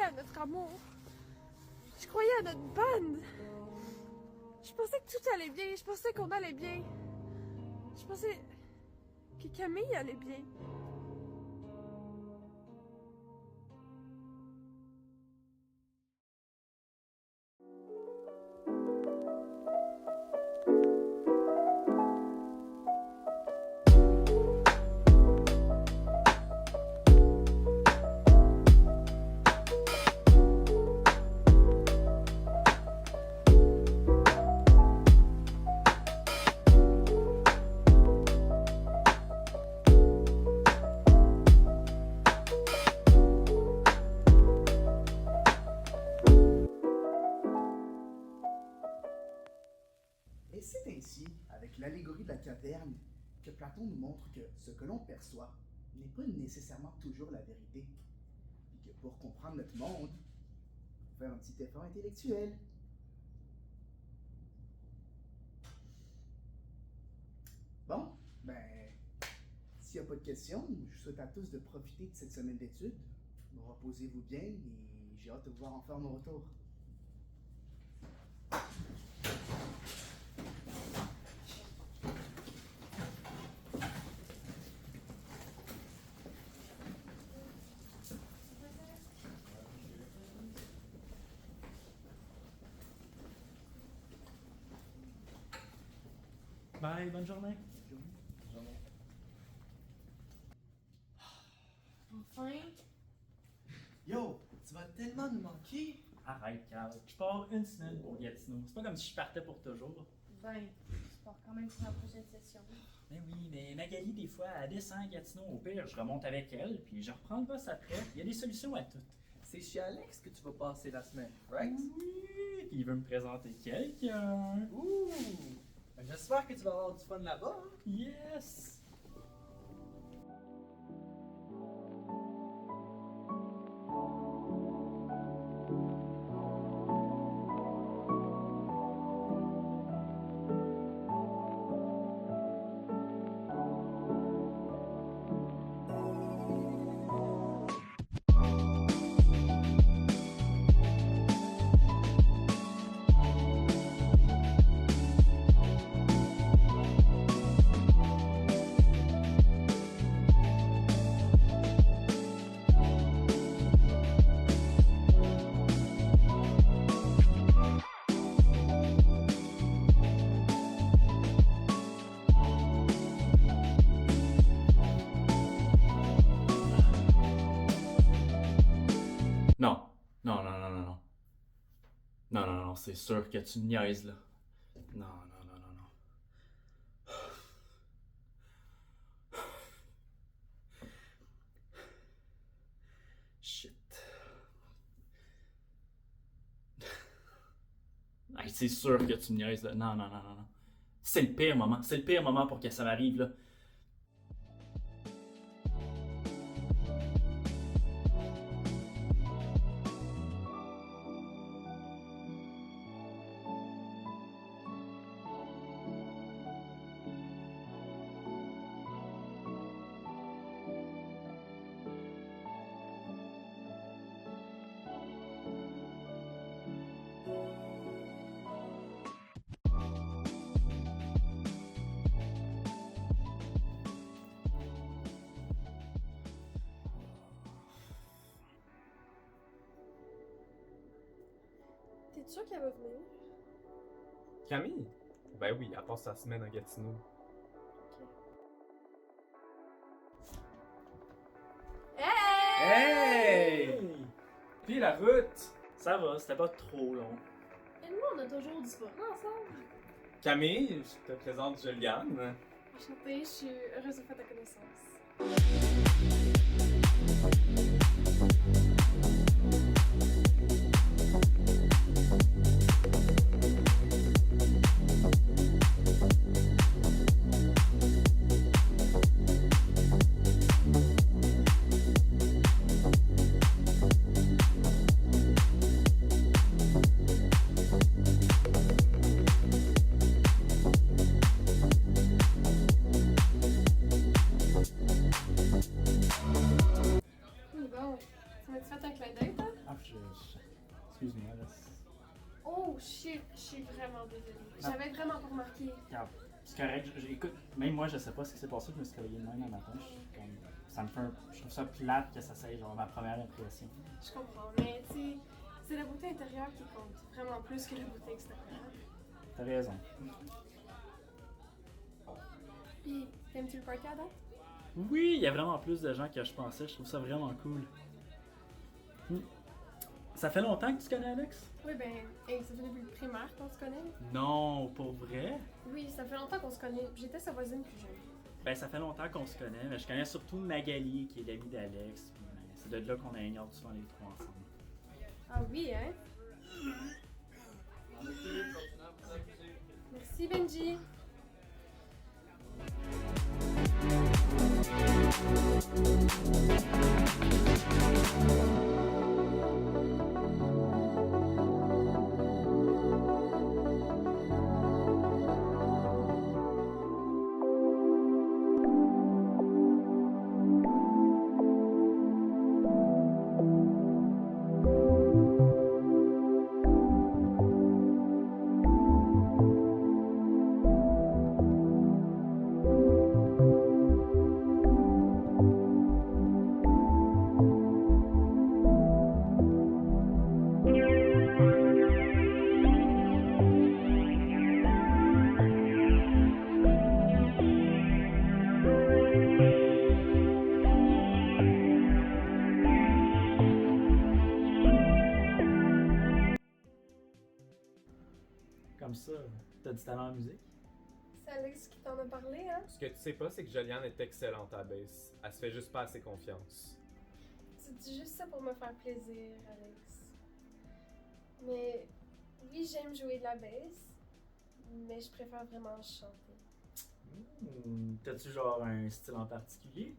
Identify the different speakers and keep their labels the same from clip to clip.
Speaker 1: à notre amour. Je croyais à notre bande. Je pensais que tout allait bien. Je pensais qu'on allait bien. Je pensais que Camille allait bien.
Speaker 2: Et c'est ainsi, avec l'allégorie de la caverne, que Platon nous montre que ce que l'on perçoit n'est pas nécessairement toujours la vérité. Et que pour comprendre notre monde, il faut faire un petit effort intellectuel. Bon, ben, s'il n'y a pas de questions, je vous souhaite à tous de profiter de cette semaine d'études. Reposez-vous bien et j'ai hâte de vous voir en faire mon retour.
Speaker 3: Bye, bonne journée.
Speaker 1: Enfin.
Speaker 4: Yo, tu vas tellement nous manquer.
Speaker 3: Arrête, Carl. Je pars une semaine pour Gatineau. C'est pas comme si je partais pour toujours.
Speaker 1: Ben, je pars quand même pour la prochaine session.
Speaker 3: Mais oui, mais Magali, des fois, elle descend à Gatineau. Au pire, je remonte avec elle, puis je reprends le boss après. Il y a des solutions à tout.
Speaker 4: C'est chez Alex que tu vas passer la semaine, right?
Speaker 3: Oui, puis il veut me présenter quelqu'un.
Speaker 4: Ouh! Ben, j'espère que tu vas avoir du fun là-bas. Hein?
Speaker 3: Yes! Non. Non, non, non, non, non. Non, non, non, c'est sûr que tu niaises, là. Non, non, non, non, non. Shit. Hey, c'est sûr que tu me niaises, là. Non, non, non, non, non. C'est le pire moment. C'est le pire moment pour que ça m'arrive, là.
Speaker 1: T'es sûr qu'elle va venir?
Speaker 5: Camille? Ben oui, elle passe sa semaine à Gatineau.
Speaker 1: Hey!
Speaker 5: Hey! Puis la route!
Speaker 3: Ça va, c'était pas trop long.
Speaker 1: Et nous, on a toujours du fun ensemble.
Speaker 5: Camille, je te présente Juliane.
Speaker 1: Enchantée, je suis heureuse de faire ta connaissance. j'avais vraiment pas remarqué.
Speaker 3: Regarde, c'est correct. Écoute, même moi, je sais pas ce qui s'est passé. Je me suis réveillé de même un matin. Ça me fait je trouve ça plate que ça soit genre ma première impression.
Speaker 1: Je comprends, mais tu sais, c'est la beauté intérieure qui compte vraiment plus que la beauté extérieure.
Speaker 3: T'as raison.
Speaker 1: Puis, t'aimes-tu le party à date?
Speaker 3: Oui, il y a vraiment plus de gens que je pensais. Je trouve ça vraiment cool. Ça fait longtemps que tu connais Alex?
Speaker 1: Oui, ben, hey, ça fait depuis le primaire qu'on se connaît.
Speaker 3: Non, pour vrai?
Speaker 1: Oui, ça fait longtemps qu'on se connaît. J'étais sa voisine plus jeune.
Speaker 3: Ben, ça fait longtemps qu'on se connaît, mais je connais surtout Magali, qui est l'amie d'Alex. Puis, ben, c'est de là qu'on hangout souvent les trois ensemble.
Speaker 1: Ah oui, hein? Merci, Benji.
Speaker 3: Comme ça, t'as du talent en musique?
Speaker 1: C'est Alex qui t'en a parlé, hein?
Speaker 5: Ce que tu sais pas, c'est que Joliane est excellente à la bass. Elle se fait juste pas assez confiance.
Speaker 1: Tu dis juste ça pour me faire plaisir, Alex. Mais oui, j'aime jouer de la bass, mais je préfère vraiment chanter.
Speaker 3: T'as-tu genre un style en particulier?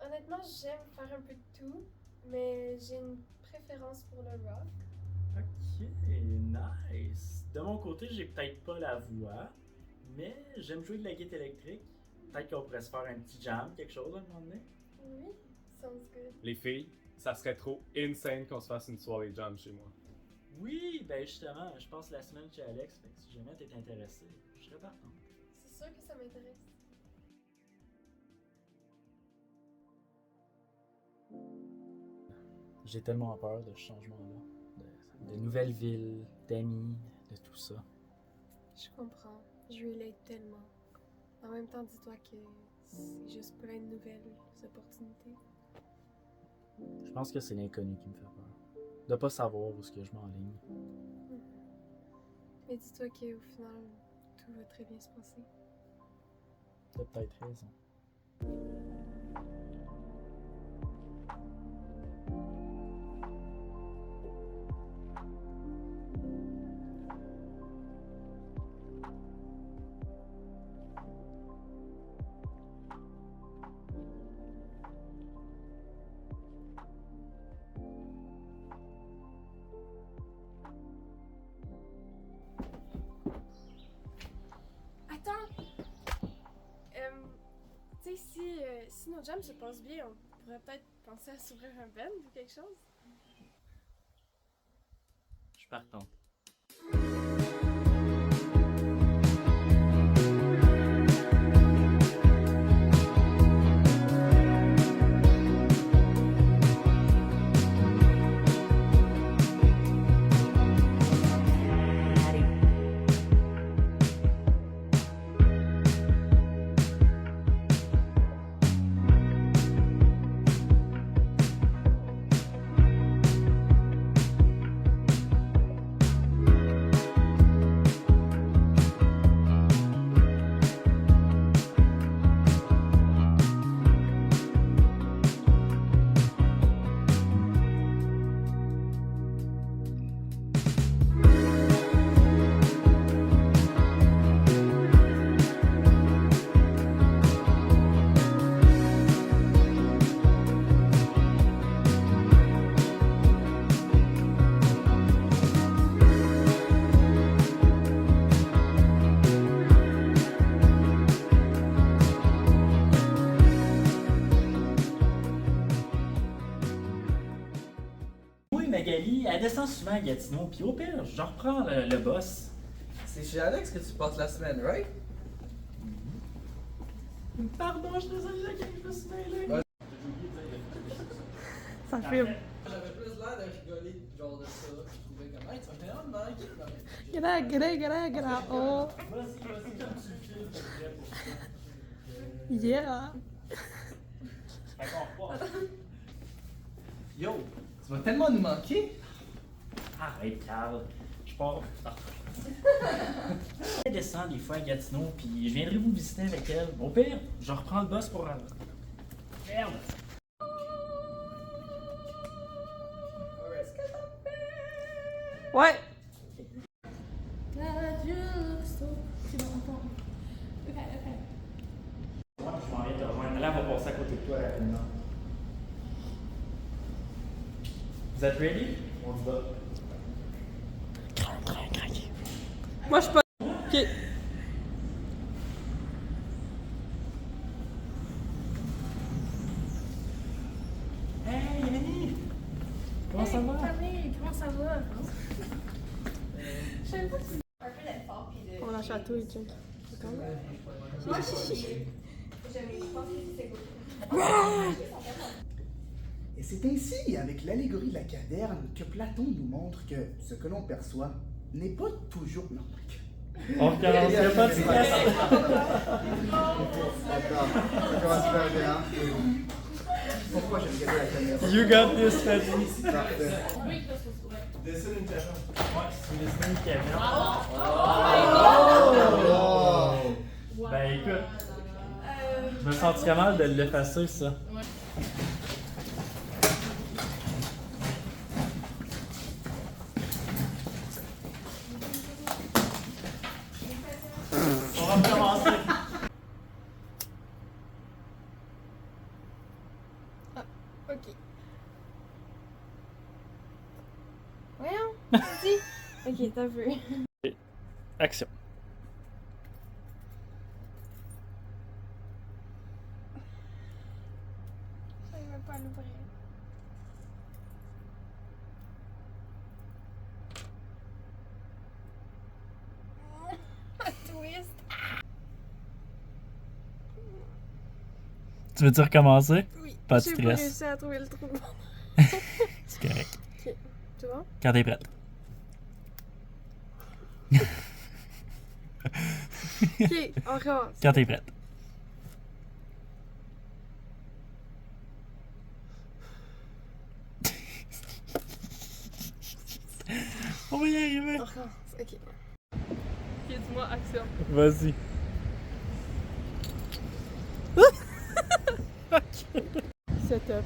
Speaker 1: Honnêtement, j'aime faire un peu de tout, mais j'ai une préférence pour le rock.
Speaker 3: Ok, nice. De mon côté, j'ai peut-être pas la voix, mais j'aime jouer de la guitare électrique. Peut-être qu'on pourrait se faire un petit jam, quelque chose à un moment donné.
Speaker 1: Oui, sounds good.
Speaker 5: Les filles, ça serait trop insane qu'on se fasse une soirée jam chez moi.
Speaker 3: Oui, ben justement, je passe la semaine chez Alex, fait que si jamais t'es intéressé, je serais partant.
Speaker 1: C'est sûr que ça m'intéresse.
Speaker 3: J'ai tellement peur de ce changement-là, de nouvelles villes, d'amis, de tout ça.
Speaker 1: Je comprends. Je relate tellement. En même temps, dis-toi que c'est juste plein de nouvelles opportunités.
Speaker 3: Je pense que c'est l'inconnu qui me fait peur. De pas savoir où est-ce que je m'enligne.
Speaker 1: Mais dis-toi qu'au final, tout va très bien se passer.
Speaker 3: T'as peut-être raison.
Speaker 1: Attends! Tu sais, si nos jams se passent bien, on pourrait peut-être penser à s'ouvrir un band ou quelque chose.
Speaker 3: Je suis partant. Magali, elle descend souvent à Gatineau, puis au pire, je reprends le boss.
Speaker 4: C'est chez Alex que tu passes la semaine, right?
Speaker 3: Pardon, je suis désolé, je me suis mêlé.
Speaker 4: Ouais.
Speaker 1: Ça fait.
Speaker 4: J'avais plus l'air de rigoler, genre de ça. Je trouvais comme, hey, tu vas faire un mec.
Speaker 1: Oh.
Speaker 3: Vas-y, comme tu le fais pour ça.
Speaker 1: Yeah.
Speaker 3: Fait qu'on repart.
Speaker 4: Yo, tu vas tellement nous manquer.
Speaker 3: Arrête, Carl. Je pars. Je descends des fois à Gatineau, puis je viendrai vous visiter avec elle. Au pire, je reprends le bus pour. Merde!
Speaker 1: Ouais.
Speaker 3: Moi, je m'en viens te rejoindre. Là, on va passer à côté de toi rapidement. Vous êtes ready? On se bat.
Speaker 1: Moi, je suis pas. Ok.
Speaker 3: Hey, Yanni! Comment ça va?
Speaker 6: Comment ça va? Je savais pas que tu un peu d'effort puis de.
Speaker 1: On a chatouille, check.
Speaker 6: Moi, je pense que c'est cool.
Speaker 2: Et c'est ainsi, avec l'allégorie de la caverne, que Platon nous montre que ce que l'on perçoit n'est pas toujours... Non,
Speaker 3: On recommence, y'a pas de stress.
Speaker 2: D'accord, ça commence super bien. Pourquoi j'aime regarder la caméra?
Speaker 3: You got this, Fatty.
Speaker 2: Parfait.
Speaker 4: Dessine une caméra.
Speaker 3: Ouais, c'est le Disney Kevin.
Speaker 2: Oh!
Speaker 3: Ben écoute, je me sentirais mal de l'effacer, ça. On va recommencer.
Speaker 6: Ok. Voyons, vas-y. Ok, t'as vu.
Speaker 3: Action.
Speaker 6: Je veux pas l'ouvrir. Twist.
Speaker 3: Tu veux-tu recommencer?
Speaker 1: Oui.
Speaker 3: Pas de
Speaker 1: J'ai pas
Speaker 3: stress.
Speaker 1: réussi à trouver le trou.
Speaker 3: C'est correct.
Speaker 1: Tu vois?
Speaker 3: Quand t'es prête.
Speaker 1: Ok, on recommence.
Speaker 3: Quand t'es prête. On va y arriver.
Speaker 1: On recommence, ok. Ok, dis-moi action.
Speaker 3: Vas-y.
Speaker 1: Setup.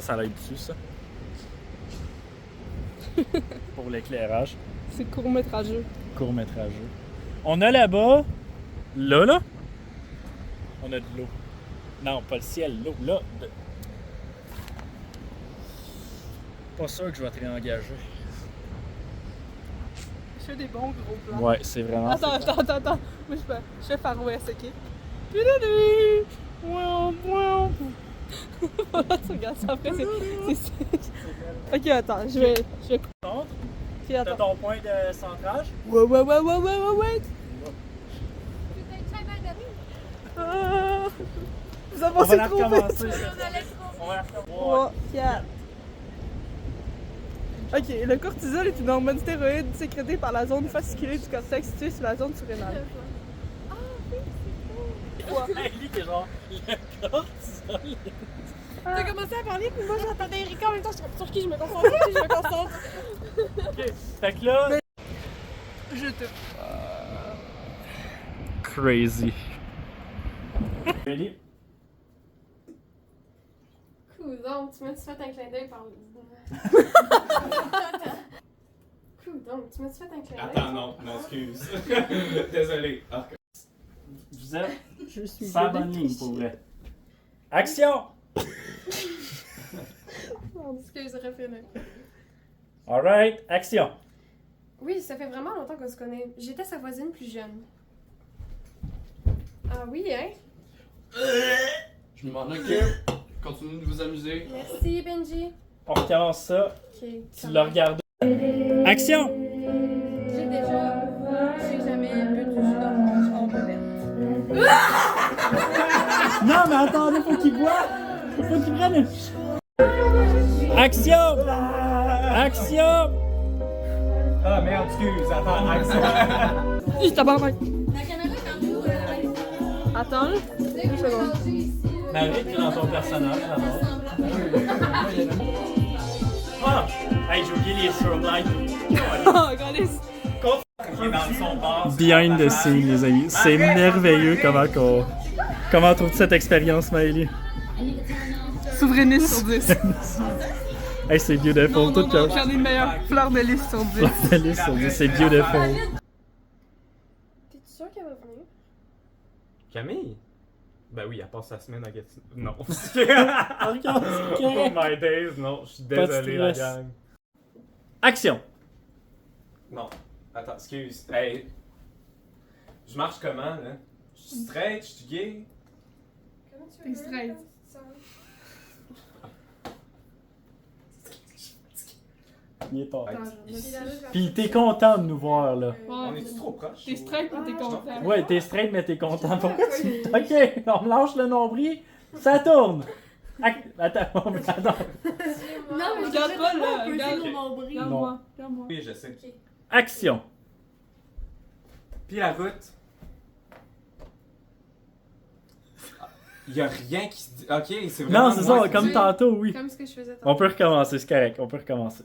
Speaker 3: Ça l'aide dessus, ça. Pour l'éclairage.
Speaker 1: C'est court-métrageux.
Speaker 3: Court-métrageux. On a là-bas. Là. On a de l'eau. Non, pas le ciel, l'eau. Là. Pas sûr que je vais te réengager.
Speaker 1: Je fais des bons gros plans.
Speaker 3: Ouais, c'est vraiment.
Speaker 1: Attends. Moi, je fais Far West, ok? Tududou! Voilà, tu regardes ça après, c'est... Ok, attends, je vais...
Speaker 3: Contre,
Speaker 1: Ok,
Speaker 3: t'as
Speaker 1: attends.
Speaker 3: ton point de centrage.
Speaker 1: Ouais. Ah, vous
Speaker 3: On va
Speaker 1: avancez
Speaker 3: la
Speaker 1: trop vite.
Speaker 3: recommencer.
Speaker 6: On allait trop.
Speaker 3: On va la recommencer.
Speaker 1: 3, 4. Ok, le cortisol est une hormone stéroïde sécrétée par la zone fasciculée du cortex située sur la zone surrénale.
Speaker 6: Ah oui, c'est cool.
Speaker 3: Hey, lui, t'es genre le cortisol.
Speaker 1: T'as commencé à parler, puis moi j'entendais Erika en même temps, je suis sur qui je me concentre,
Speaker 3: Ok, fait que là.
Speaker 1: Je te...
Speaker 3: Crazy. Ready?
Speaker 6: Coudon, tu m'as-tu fait un clin d'œil par Coudon, tu m'as-tu fait un clin d'œil?
Speaker 5: Attends, non, excuse. Désolé. Ah,
Speaker 3: Vous êtes
Speaker 1: Je suis
Speaker 3: sans bonne ligne pour vrai. Action!
Speaker 6: Excuse, refais-le.
Speaker 3: Alright, action!
Speaker 6: Oui, ça fait vraiment longtemps qu'on se connaît. J'étais sa voisine plus jeune. Ah oui, hein?
Speaker 4: Je m'en occupe. Continuez de vous amuser.
Speaker 6: Merci, Benji.
Speaker 3: On recommence ça.
Speaker 6: Ok.
Speaker 3: Tu l'as regardé Action!
Speaker 6: J'ai jamais bu du jus d'orange en buvette.
Speaker 3: Non, mais attendez, faut qu'il boive! Faut qu'il prenne une... Action! Action!
Speaker 5: Ah merde, excuse, attends, action.
Speaker 1: Ih, tabarnak!
Speaker 6: La caméra est en haut.
Speaker 1: Attends, là. Une seconde.
Speaker 3: Marie, t'es dans ton personnage, d'abord. Ah! Hey, j'ai oublié les strobe lights.
Speaker 1: Oh, regardez.
Speaker 3: Qui est dans son bar.
Speaker 7: Behind the scenes, les amis. C'est merveilleux comment on trouve cette expérience, Maëlie.
Speaker 1: Souverainiste sur 10.
Speaker 7: Hey, c'est beautiful, tout cœur.
Speaker 1: J'en ai une meilleure fleur de lys sur 10.
Speaker 7: C'est beautiful.
Speaker 6: T'es-tu sûr qu'elle va venir?
Speaker 5: Camille? Ben oui, elle passe sa semaine à Gatineau. Non.
Speaker 7: Regarde, c'est
Speaker 5: Oh
Speaker 7: correct.
Speaker 5: my days, non, je suis
Speaker 7: Pas de
Speaker 5: désolé la
Speaker 7: stress.
Speaker 5: gang.
Speaker 7: Action!
Speaker 5: Non, attends, excuse. Hey, je marche comment, là? Je suis straight, je suis gay?
Speaker 6: Comment tu
Speaker 1: T'es
Speaker 6: veux
Speaker 1: straight.
Speaker 6: quand tu te sens?
Speaker 7: Il est tard.
Speaker 5: Hey,
Speaker 7: Pis t'es content de nous voir, là.
Speaker 5: on est-tu trop proche?
Speaker 1: T'es straight mais t'es content.
Speaker 7: Ouais, t'es straight, mais t'es content. Pourquoi tu... Ok, on me lâche le nombril, ça tourne! Attends,
Speaker 6: Non, mais
Speaker 1: Regarde pas, là, regarde.
Speaker 6: nombril.
Speaker 1: Regarde-moi, regarde-moi.
Speaker 5: Oui, je sais.
Speaker 7: Action!
Speaker 5: Puis la route. Il y a rien qui se dit. Ok, c'est vraiment.
Speaker 7: Non, c'est
Speaker 5: moi
Speaker 7: ça,
Speaker 5: qui
Speaker 7: comme
Speaker 5: dis.
Speaker 7: tantôt, oui.
Speaker 6: Comme ce que je faisais
Speaker 7: On peut recommencer, c'est correct, on peut recommencer.